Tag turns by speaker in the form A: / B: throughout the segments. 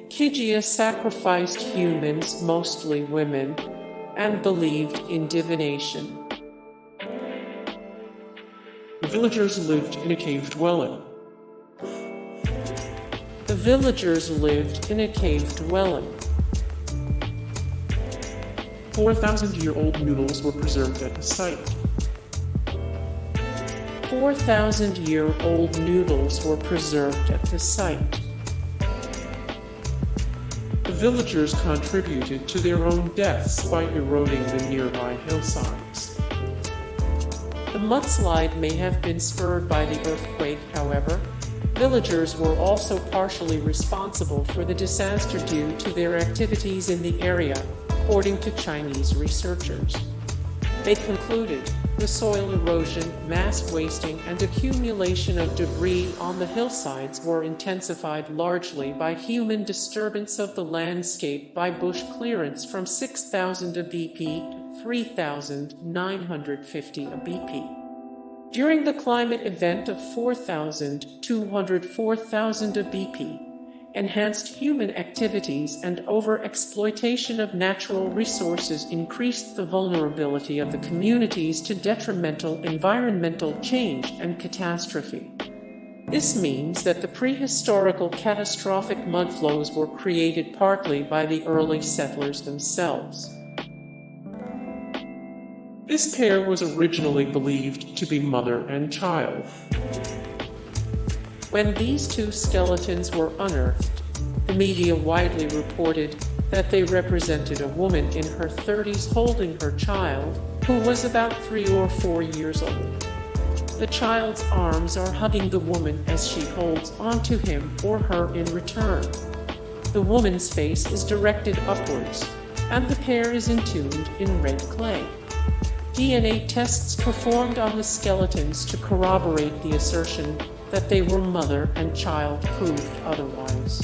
A: Qijia sacrificed humans, mostly women, and believed in divination.
B: The villagers lived in a cave dwelling.
A: The villagers lived in a cave dwelling.
B: 4,000-year-old noodles were preserved at the site.
A: 4,000-year-old noodles were preserved at the site.
B: The villagers contributed to their own deaths by eroding the nearby hillsides.
A: The mudslide may have been spurred by the earthquake, however. Villagers were also partially responsible for the disaster due to their activities in the area, according to Chinese researchers. They concluded the soil erosion, mass wasting, and accumulation of debris on the hillsides were intensified largely by human disturbance of the landscape by bush clearance from 6,000 ABP to 3,950 ABP. During the climate event of 4,000 to 4,000 ABP, enhanced human activities and overexploitation of natural resources increased the vulnerability of the communities to detrimental environmental change and catastrophe. This means that the prehistorical catastrophic mudflows were created partly by the early settlers themselves.
B: This pair was originally believed to be mother and child.
A: When these two skeletons were unearthed, the media widely reported that they represented a woman in her 30s holding her child, who was about 3 or 4 years old. The child's arms are hugging the woman as she holds onto him or her in return. The woman's face is directed upwards, and the pair is entombed in red clay. DNA tests performed on the skeletons to corroborate the assertion that they were mother and child proved otherwise.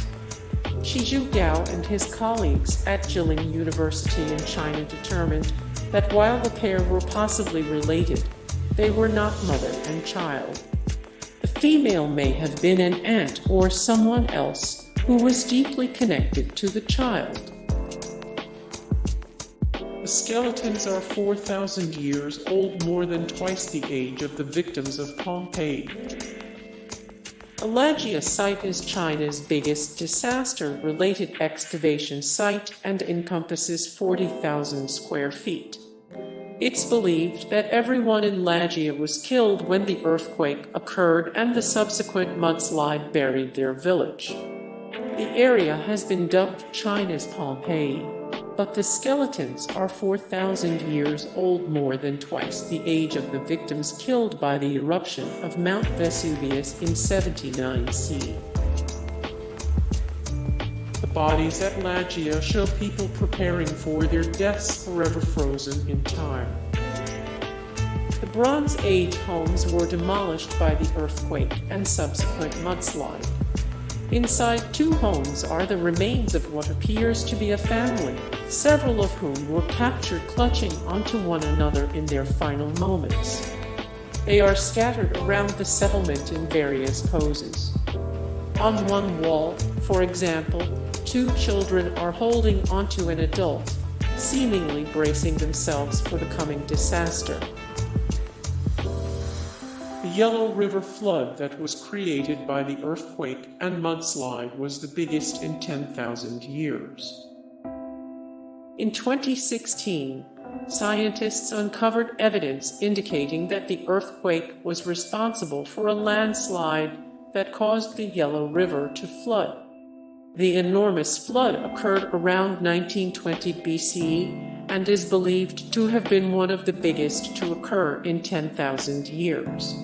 A: Shizhu Gao and his colleagues at Jilin University in China determined that while the pair were possibly related, they were not mother and child. The female may have been an aunt or someone else who was deeply connected to the child.
B: The skeletons are 4,000 years old, more than twice the age of the victims of Pompeii.
A: The Lajia site is China's biggest disaster-related excavation site and encompasses 40,000 square feet. It's believed that everyone in Lajia was killed when the earthquake occurred and the subsequent mudslide buried their village. The area has been dubbed China's Pompeii, but the skeletons are 4,000 years old, more than twice the age of the victims killed by the eruption of Mount Vesuvius in 79 CE.
B: The bodies at Lajia show people preparing for their deaths, forever frozen in time.
A: The Bronze Age homes were demolished by the earthquake and subsequent mudslide. Inside 2 homes are the remains of what appears to be a family, several of whom were captured clutching onto one another in their final moments. They are scattered around the settlement in various poses. On one wall, for example, 2 children are holding onto an adult, seemingly bracing themselves for the coming disaster.
B: The Yellow River flood that was created by the earthquake and mudslide was the biggest in 10,000 years.
A: In 2016, scientists uncovered evidence indicating that the earthquake was responsible for a landslide that caused the Yellow River to flood. The enormous flood occurred around 1920 BCE and is believed to have been one of the biggest to occur in 10,000 years.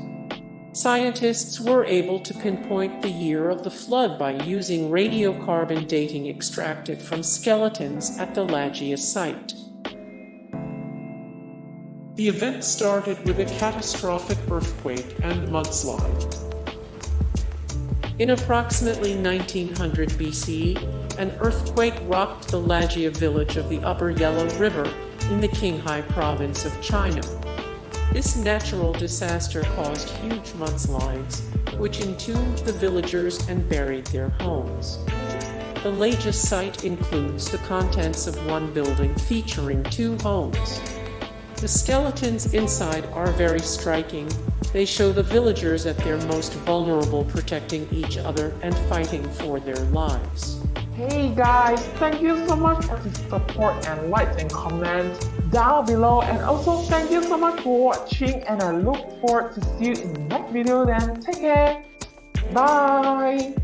A: Scientists were able to pinpoint the year of the flood by using radiocarbon dating extracted from skeletons at the Lajia site.
B: The event started with a catastrophic earthquake and mudslide.
A: In approximately 1900 BC, an earthquake rocked the Lajia village of the upper Yellow River in the Qinghai province of China. This natural disaster caused huge mudslides, which entombed the villagers and buried their homes. The Lajia site includes the contents of one building featuring 2 homes. The skeletons inside are very striking. They show the villagers at their most vulnerable, protecting each other and fighting for their lives.
C: Hey guys, thank you so much for the support and likes and comments down below, and also thank you so much for watching, and I look forward to see you in the next video. Then take care, bye.